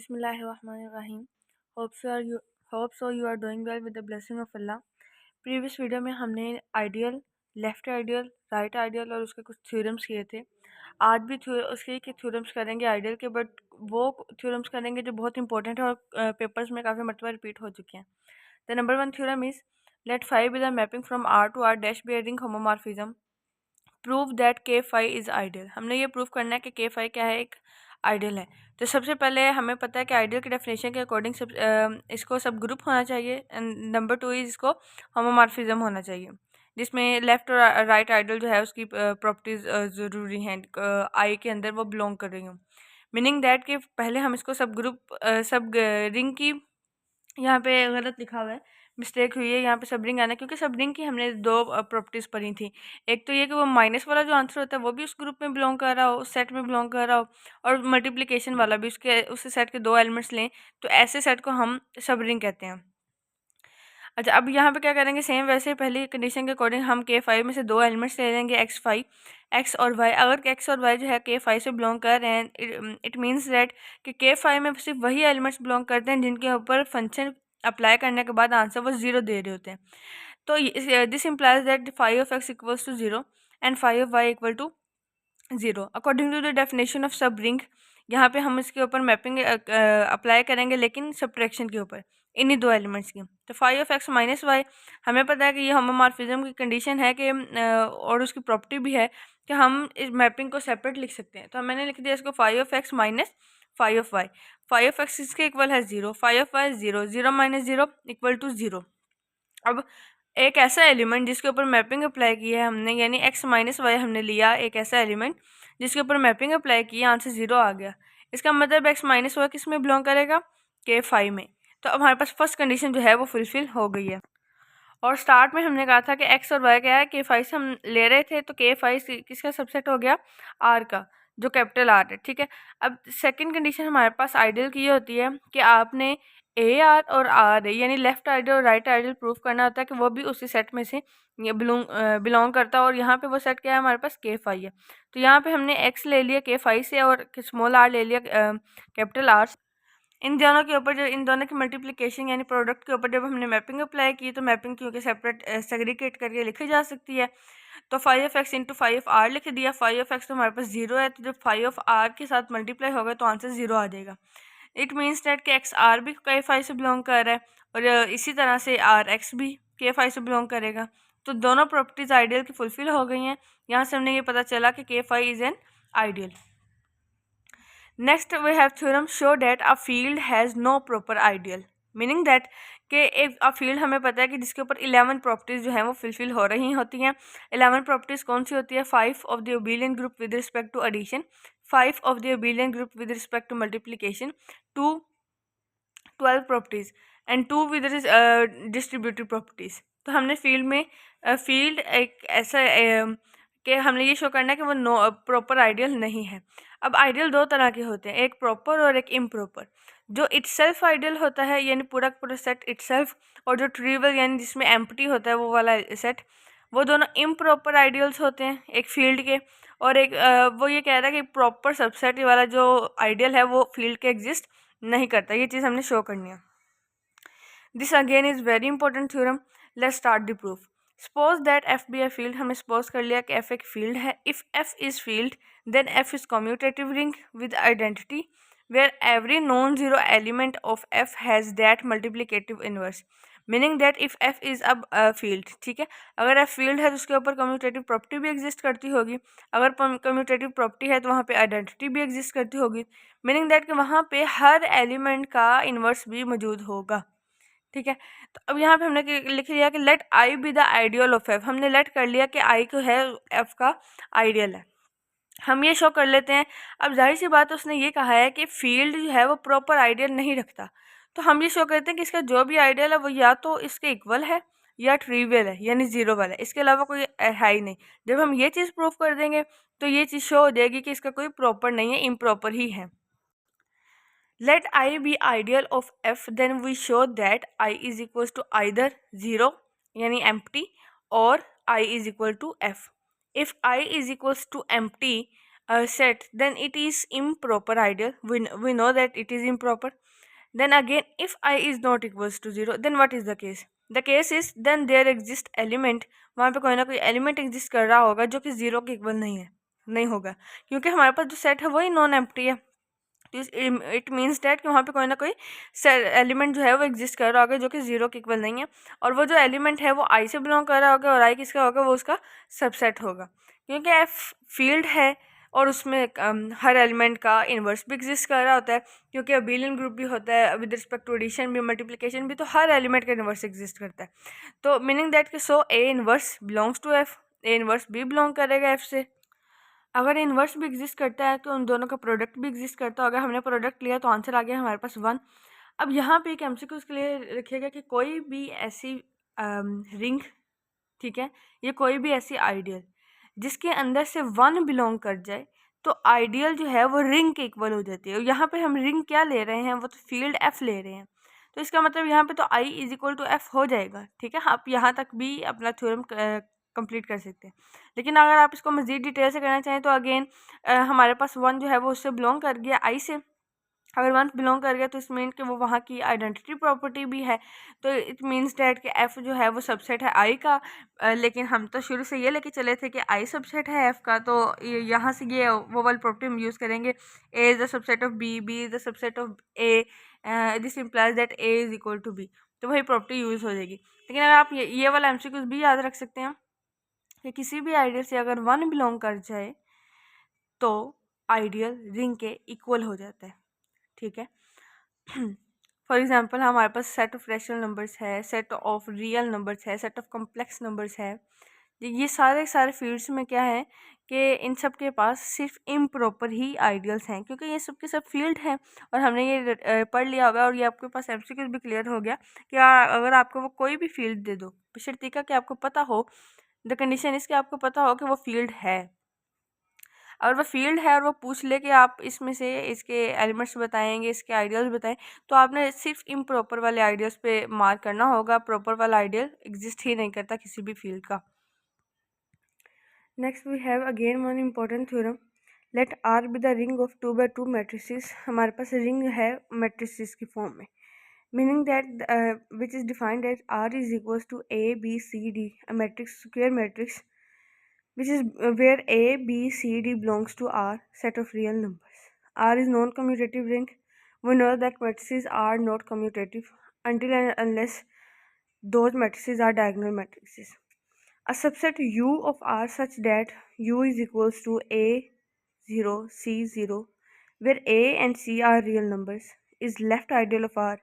Bismillahirrahmanirrahim. Hope so you are doing well with the blessing of Allah. Previous video में हमने ideal, left ideal, right ideal और उसके कुछ theorems किए थे। आज भी उसके के थ्योरम्स करेंगे आइडियल के, बट वो थ्योरम्स करेंगे जो बहुत इंपॉर्टेंट है और पेपर्स में काफ़ी मरतबा रिपीट हो चुके हैं। The number 1 theorem is let five be the mapping from R to R dash be ring homomorphism prove that K phi is ideal. हमने ये प्रूव करना है कि के फाई क्या है, एक आइडियल है। तो सबसे पहले हमें पता है कि आइडियल की डेफिनेशन के अकॉर्डिंग इसको सब ग्रुप होना चाहिए एंड नंबर 2 इज इसको होमोमॉर्फिज्म होना चाहिए, जिसमें लेफ्ट और राइट आइडियल जो है उसकी प्रॉपर्टीज ज़रूरी हैं आई के अंदर वो बिलोंग कर रही हूँ। मीनिंग दैट कि पहले हम इसको सब ग्रुप सब रिंग की, यहाँ पे गलत लिखा हुआ है, मिस्टेक हुई है, यहाँ पे सब रिंग आना है क्योंकि सब रिंग की हमने दो प्रॉपर्टीज़ पढ़ी थी। एक तो ये कि वो माइनस वाला जो आंसर होता है वो भी उस ग्रुप में बिलोंग कर रहा हो, उस सेट में बिलोंग कर रहा हो, और मल्टीप्लिकेशन वाला भी उसके उस सेट के दो एलिमेंट्स लें, तो ऐसे सेट को हम सब रिंग कहते हैं। अच्छा, अब यहाँ पे क्या करेंगे, सेम वैसे पहली कंडीशन के अकॉर्डिंग हम के फाइव में से दो एलिमेंट्स ले लेंगे, एक्स फाइव, एक्स और वाई। अगर एक्स और वाई जो है के फाइव से बिलोंग कर रहे हैं, इट मीन्स दैट कि के फाइव में सिर्फ वही एलिमेंट्स बिलोंग करते हैं जिनके ऊपर फंक्शन अप्लाई करने के बाद आंसर वो ज़ीरो दे रहे होते हैं। तो this implies that five of X equals to zero and five of Y equal to zero according to the definition of sub ring. यहाँ पे हम इसके ऊपर मैपिंग अप्लाई करेंगे, लेकिन सब्ट्रैक्शन के ऊपर, इन्हीं दो एलिमेंट्स की। तो five of X minus Y, हमें पता है कि ये होमोमॉर्फिज्म की कंडीशन है कि और उसकी प्रॉपर्टी भी है कि हम इस मैपिंग को सेपरेट लिख सकते हैं। तो मैंने लिख दिया इसको five of X minus five of Y. Five of X इसके इक्वल है zero, five of Y zero, zero minus zero equal to zero. अब एक ऐसा एलिमेंट जिसके ऊपर मैपिंग अप्लाई की है हमने, यानी एक्स माइनस वाई हमने लिया, एक ऐसा एलिमेंट जिसके ऊपर मैपिंग अप्लाई की, आंसर ज़ीरो आ गया। इसका मतलब एक्स माइनस वाई किस में बिलोंग करेगा, के फाइव में। तो अब हमारे पास फर्स्ट कंडीशन जो है वो फुलफिल हो गई है। और स्टार्ट में हमने कहा था कि एक्स और वाई क्या है, के फाइव से हम ले रहे थे, तो के फाइव किसका सबसेट हो गया, आर का, जो कैपिटल आर है। ठीक है, अब सेकंड कंडीशन हमारे पास आइडियल की ये होती है कि आपने ए आर और आर ए यानी लेफ्ट आइडियल और राइट आइडियल प्रूफ करना होता है कि वो भी उसी सेट में से ये बिलोंग करता है। और यहाँ पे वो सेट क्या है हमारे पास, के फाइव है। तो यहाँ पे हमने एक्स ले लिया के फाइव से और स्मॉल आर ले लिया कैपिटल आर। इन दोनों के ऊपर, जो इन दोनों की मल्टीप्लिकेशन यानी प्रोडक्ट के ऊपर जब हमने मैपिंग अप्लाई की, तो मैपिंग क्योंकि सेपरेट सेग्रीगेट करके लिखी जा सकती है। तो five of X into five of R लिख दिया। फाइव ऑफ एक्स तो हमारे पास जीरो है, तो जब फाइव ऑफ आर के साथ मल्टीप्लाई होगा तो आंसर जीरो आ जाएगा। इट मीन्स डेट कि एक्स आर भी के फाइव से बिलोंग कर रहा है, और इसी तरह से आर एक्स भी के फाइव से बिलोंग करेगा। तो दोनों प्रॉपर्टीज आइडियल की फुलफिल हो गई हैं। यहाँ से हमने ये पता चला कि K five is an ideal. Next we have theorem show that a field has no proper ideal, meaning that कि एक फील्ड हमें पता है कि जिसके ऊपर 11 प्रॉपर्टीज़ जो हैं वो फुलफिल हो रही होती हैं। 11 प्रॉपर्टीज़ कौन सी होती है, 5 of the abelian group with respect to addition, 5 of the abelian group with respect to multiplication, 12 properties and 2 with distributive properties. तो हमने फील्ड में फील्ड एक ऐसा कि हमने ये शो करना है कि वो नो प्रॉपर आइडियल नहीं है। अब आइडियल दो तरह के होते हैं, एक प्रॉपर और एक इम्प्रॉपर। जो इटसेल्फ आइडियल होता है यानी पूरा पूरा सेट इटसेल्फ, और जो ट्रिवियल यानी जिसमें एम्प्टी होता है वो वाला सेट, वो दोनों इम्प्रॉपर आइडियल्स होते हैं एक फील्ड के। और एक वो ये कह रहा है कि प्रॉपर सबसेट वाला जो आइडियल है वो फील्ड के एग्जिस्ट नहीं करता। ये चीज़ हमने शो करनी है। This again is very important theorem. Let's start the proof. Suppose that F be a field, हमने सपोज कर लिया कि एफ एक फील्ड है। If F is field then F is commutative ring with identity where every non-zero element of F has that multiplicative inverse, meaning that if F is a field, ठीक है, अगर F field है तो उसके ऊपर commutative property भी exist करती होगी। अगर commutative property है तो वहाँ पे identity भी exist करती होगी, meaning that कि वहाँ पे हर element का inverse भी मौजूद होगा। ठीक है, तो अब यहाँ पे हमने लिख लिया कि let I be the ideal of F. हमने लेट कर लिया कि आई को है एफ का आइडियल है। हम ये शो कर लेते हैं। अब जाहिर सी बात उसने ये कहा है कि फील्ड जो है वो प्रॉपर आइडियल नहीं रखता, तो हम ये शो करते हैं कि इसका जो भी आइडियल है वो या तो इसके इक्वल है या ट्रिवियल है यानी ज़ीरो वाला है, इसके अलावा कोई है ही नहीं। जब हम ये चीज़ प्रूव कर देंगे तो ये चीज़ शो हो जाएगी कि इसका कोई प्रॉपर नहीं है, इम्प्रॉपर ही है। Let I be ideal of F, then we show that I is equal to either zero यानी एम्प्टी और I is equal to F. If I is equals to empty, set, then it is improper ideal. We know that it is improper. Then again, if I is not equals to 0, then what is the case? The case is then there exist element, वहाँ पे कोई ना कोई element exist कर रहा होगा जो कि 0 के इक्वल नहीं है, नहीं होगा, क्योंकि हमारे पास जो सेट है वही नॉन एम्प्टी है। इट मीन्स डैट कि वहाँ पे कोई ना कोई एलिमेंट जो है वो एग्जिस्ट कर रहा होगा जो कि 0 के इक्वल नहीं है, और वो जो एलिमेंट है वो आई से बिलोंग कर रहा होगा, और आई किसका होगा, वो उसका सबसेट होगा, क्योंकि एफ फील्ड है और उसमें हर एलिमेंट का इन्वर्स भी एग्जिस्ट कर रहा होता है, क्योंकि अबेलियन ग्रुप भी होता है विद रिस्पेक्ट टू एडिशन भी, मल्टीप्लिकेशन भी, तो हर एलिमेंट का इन्वर्स एग्जिस्ट करता है। तो मीनिंग दैट कि so A inverse belongs to F, A inverse भी बिलोंग करेगा एफ से। अगर इन्वर्स भी एग्जिस्ट करता है तो उन दोनों का प्रोडक्ट भी एग्जिस्ट करता है। अगर हमने प्रोडक्ट लिया तो आंसर आ गया हमारे पास 1। अब यहाँ पे एक एमसीक्यू उसके लिए रखिएगा कि कोई भी ऐसी रिंग, ठीक है, ये कोई भी ऐसी आइडियल जिसके अंदर से 1 बिलोंग कर जाए तो आइडियल जो है वो रिंग के इक्वल हो जाती है। और यहाँ पे हम रिंग क्या ले रहे हैं, वो तो फील्ड एफ ले रहे हैं, तो इसका मतलब यहाँ पे तो आई इज इक्वल टू एफ हो जाएगा। ठीक है, आप यहाँ तक भी अपना थ्योरम कंप्लीट कर सकते हैं। लेकिन अगर आप इसको मज़ीद डिटेल से करना चाहें तो अगेन हमारे पास 1 जो है वो उससे बिलोंग कर गया आई से। अगर 1 बिलोंग कर गया तो इस मीन कि वो वहाँ की आइडेंटिटी प्रॉपर्टी भी है, तो इट मीन्स डैट कि एफ़ जो है वो सबसेट है आई का। लेकिन हम तो शुरू से ये लेके चले थे कि आई सबसेट है एफ़ का, तो यहाँ से ये वो वाली प्रॉपर्टी हम यूज़ करेंगे, A is the subset of B is the subset of A, this implies that A is equal to B, तो वही प्रॉपर्टी यूज़ हो जाएगी। लेकिन अगर आप ये वाला एमसीक्यूज़ भी याद रख सकते हैं कि किसी भी आइडियल से अगर 1 बिलोंग कर जाए तो आइडियल रिंग के इक्वल हो जाता है। ठीक है, फॉर एग्जांपल हमारे पास सेट ऑफ रैशनल नंबर्स है, सेट ऑफ रियल नंबर्स है, सेट ऑफ कॉम्प्लेक्स नंबर्स है। ये सारे फील्ड्स में क्या है कि इन सब के पास सिर्फ इम्प्रॉपर ही आइडियल्स हैं, क्योंकि ये सब के सब फील्ड हैं और हमने ये पढ़ लिया होगा, और ये आपके पास एमसीक्यू भी क्लियर हो गया कि अगर आपको वो कोई भी फील्ड दे दो, बशर्ते कि आपको पता हो, द कंडीशन इसके आपको पता हो कि वो फील्ड है। और वो फील्ड है और वो पूछ ले कि आप इसमें से इसके एलिमेंट्स बताएंगे, इसके आइडियल्स बताएं, तो आपने सिर्फ इम्प्रॉपर वाले आइडियल्स पे मार्क करना होगा। प्रॉपर वाला आइडियल एग्जिस्ट ही नहीं करता किसी भी फील्ड का। Next we have again one important theorem, let R be the ring of 2x2 matrices. हमारे पास रिंग है मैट्रिसेस की फॉर्म में, meaning that which is defined as R is equals to A, B, C, D, a matrix, square matrix, which is where A, B, C, D belongs to R set of real numbers. R is non-commutative ring. We know that matrices are not commutative until and unless those matrices are diagonal matrices. A subset U of R such that U is equals to A0, C0, where A and C are real numbers, is left ideal of R,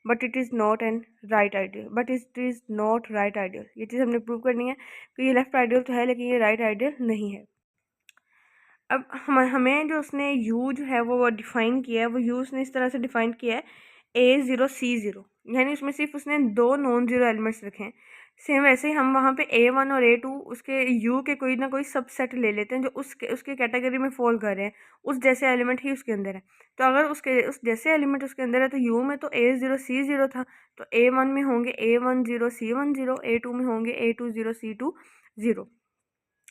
but it is not an right ideal, but it is not right ideal. ये चीज़ हमने prove करनी है कि ये left ideal तो है लेकिन ये राइट आइडियल नहीं है। अब हमें जो उसने यू जो है वो डिफ़ाइन किया है, वो यू उसने इस तरह से डिफ़ाइन किया है A0 C0, यानी उसमें सिर्फ उसने 2 नॉन ज़ीरो एलिमेंट्स रखे हैं। सेम वैसे ही हम वहाँ पे A1 और A2 उसके U के कोई ना कोई सबसेट ले लेते हैं जो उसके कैटेगरी में फॉल कर रहे हैं, उस जैसे एलिमेंट ही उसके अंदर है। तो अगर उस जैसे एलिमेंट उसके अंदर है तो U में तो A0 C0 था, तो A1 में होंगे A10 C10, A2 में होंगे A20 C20।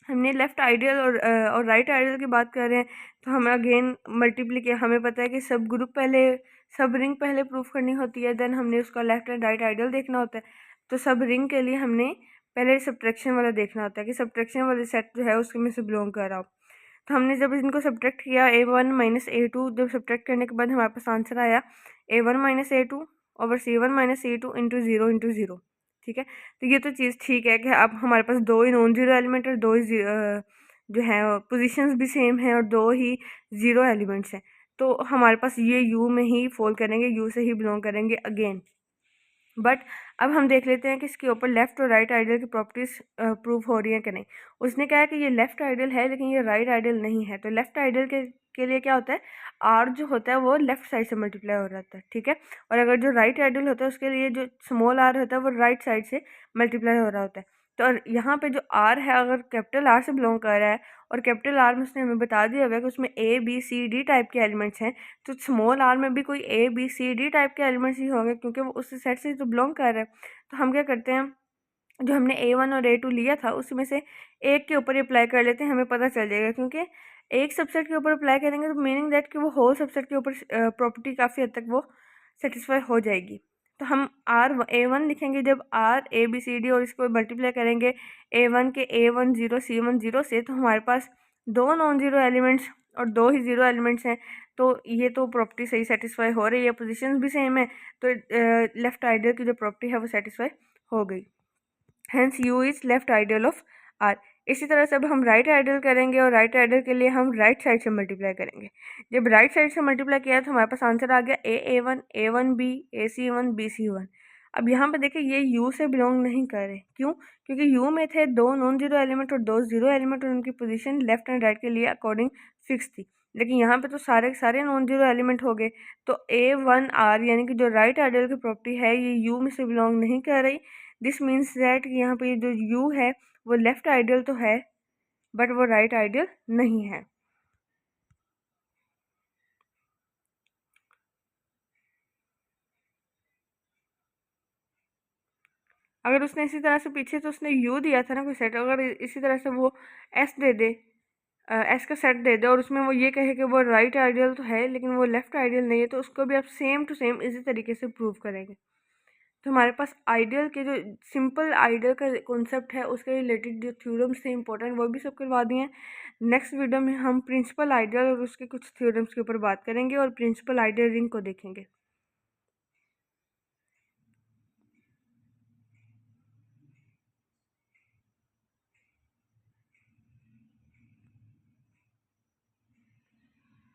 हमने लेफ़्ट आइडियल और राइट आइडियल की बात कर रहे हैं, तो हमें अगेन मल्टीप्लिकेशन, हमें पता है कि सब रिंग पहले प्रूफ करनी होती है, देन हमने उसका लेफ़्ट एंड राइट आइडियल देखना होता है। तो सब रिंग के लिए हमने पहले सब्ट्रैक्शन वाला देखना होता है कि सब्ट्रैक्शन वाले सेट जो है उसके में से बिलोंग कर रहा हो। तो हमने जब इनको सब्ट्रैक्ट किया A1 माइनस A2, जब सब्ट्रैक्ट करने के बाद हमारे पास आंसर आया A1 minus A2 over C1 minus C2 into zero. ठीक है, तो ये तो चीज़ ठीक है कि अब हमारे पास 2 ही नॉन ज़ीरो एलिमेंट और 2 ही जो है पोजीशंस भी सेम हैं और 2 ही ज़ीरो एलिमेंट्स हैं, तो हमारे पास ये यू में ही फॉल करेंगे, यू से ही बिलोंग करेंगे अगेन। बट अब हम देख लेते हैं कि इसके ऊपर लेफ़्ट और राइट आइडियल की प्रॉपर्टीज़ प्रूव हो रही हैं कि नहीं। उसने कहा है कि ये लेफ़्ट आइडियल है लेकिन ये राइट आइडियल नहीं है। तो लेफ़्ट आइडियल के लिए क्या होता है, आर जो होता है वो लेफ़्ट साइड से मल्टीप्लाई हो जाता है। ठीक है, और अगर जो राइट आइडियल होता है उसके लिए जो स्मॉल आर होता है वो राइट साइड से मल्टीप्लाई हो रहा होता है। तो यहाँ पे जो आर है अगर कैपिटल आर से बिलोंग कर रहा है और कैपिटल आर में उसने हमें बता दिया हुआ है कि उसमें A B C D type के एलिमेंट्स हैं, तो स्मॉल आर में भी कोई A B C D type के एलिमेंट्स ही होंगे क्योंकि वो उस सेट से तो बिलोंग कर रहा है। तो हम क्या करते हैं, जो हमने A1 और A2 लिया था उसमें से एक के ऊपर अप्लाई कर लेते हैं, हमें पता चल जाएगा, क्योंकि एक सबसेट के ऊपर अप्लाई करेंगे तो मीनिंग दैट कि वो होल सबसेट के ऊपर प्रॉपर्टी काफ़ी हद तक वो सेटिस्फाई हो जाएगी। तो हम A1 लिखेंगे जब R A B C D और इसको मल्टीप्लाई करेंगे A1 के A1 0 C1 0 से, तो हमारे पास 2 नॉन ज़ीरो एलिमेंट्स और 2 ही ज़ीरो एलिमेंट्स हैं। तो ये तो प्रॉपर्टी सही सेटिस्फाई हो रही है, पोजीशंस भी सेम है, तो लेफ्ट आइडियल की जो प्रॉपर्टी है वो सेटिस्फाई हो गई। Hence U is left ideal of R। इसी तरह से अब हम राइट आइडियल करेंगे और राइट आइडियल के लिए हम राइट साइड से मल्टीप्लाई करेंगे। जब राइट साइड से मल्टीप्लाई किया तो हमारे पास आंसर आ गया A1 A1B AC1 BC1। अब यहाँ पे देखिए ये U से बिलोंग नहीं कर रहे, क्यों? क्योंकि U में थे 2 नॉन जीरो एलिमेंट और 2 जीरो एलिमेंट और उनकी पोजीशन लेफ्ट एंड राइट के लिए अकॉर्डिंग फिक्स थी। लेकिन यहाँ पे तो सारे सारे नॉन जीरो एलिमेंट हो गए, तो A1R यानी कि जो राइट आइडियल की प्रॉपर्टी है ये U में से बिलोंग नहीं कर रही। दिस मीन्स दैट यहाँ पे जो U है वो लेफ्ट आइडियल तो है बट वो राइट आइडियल नहीं है। अगर उसने इसी तरह से पीछे तो उसने U दिया था ना कोई सेट, अगर इसी तरह से वो S दे दे, S का सेट दे दे और उसमें वो ये कहे कि वो राइट आइडियल तो है लेकिन वो लेफ्ट आइडियल नहीं है, तो उसको भी आप सेम टू सेम इसी तरीके से प्रूव करेंगे। तो हमारे पास आइडियल के जो सिंपल आइडियल का कॉन्सेप्ट है उसके रिलेटेड जो थ्योरम्स थे इंपॉर्टेंट वो भी सब करवा दिए हैं। नेक्स्ट वीडियो में हम प्रिंसिपल आइडियल और उसके कुछ थ्योरम्स के ऊपर बात करेंगे और प्रिंसिपल आइडियल रिंग को देखेंगे।